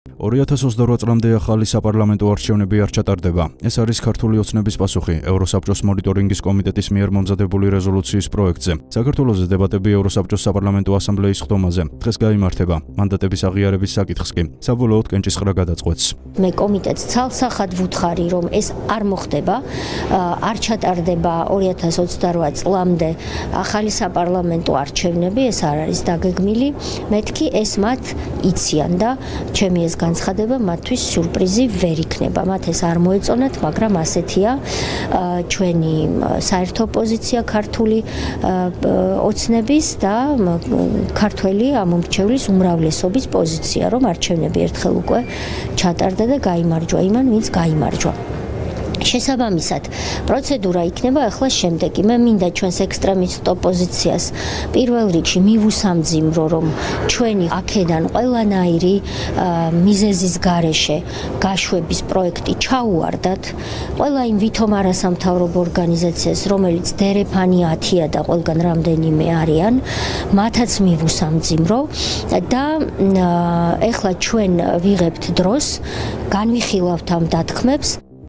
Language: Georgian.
2028 წლამდე ახალი საპარლამენტო არჩევნები არ ჩატარდება. ეს არის ქართული ოცნების პასუხი ევროსაბჭოს მონიტორინგის კომიტეტის მიერ მომზადებული რეზოლუციის პროექტზე. საქართველოს დებატები ევროსაბჭოს საპარლამენტო ასამბლეის ხდომაზე დღეს გაიმართება. მანდატების აღიარების საკითხს კი საბოლოოდ კენჭისყრა გადაწყვეტს. მე კომიტეტს ცალსახად ვუთხარი, რომ ეს არ მოხდება, არ ჩატარდება 2028 წლამდე ახალი საპარლამენტო არჩევნები, ეს არ არის დაგეგმილი. მეთქი ეს მათ იციან და ჩემი ეს განცხადება მათთვის სიურპრიზი ვერ იქნება. მათ ეს არ მოეწონათ, მაგრამ ასეთია ჩვენი საერთო პოზიცია ქართული ოცნების და ქართველი ამომრჩევლის უმრავლესობის პოზიცია, რომ არჩევნები ერთხელ უკვე ჩატარდა და გაიმარჯვა იმან, ვინც გაიმარჯვა. შესაბამისად, პროცედურა იქნება ახლა შემდეგი. მე მინდა ჩვენს ექსტრემისტ ოპოზიციას პირველ რიგში მივუსამძიმრო, რომ ჩვენი აქედან ყველანაირი მიზეზის გარეშე გაშვების პროექტი ჩაუვარდათ. ყველა იმ ვითომ არასამთავრობო ორგანიზაციას, რომელიც დერეფანი 10-ია და ყველგან რამდენიმე არიან, მათაც მივუსამძიმრო და ახლა ჩვენ ვიღებთ დროს, განვიხილავთ ამ დათქმებს.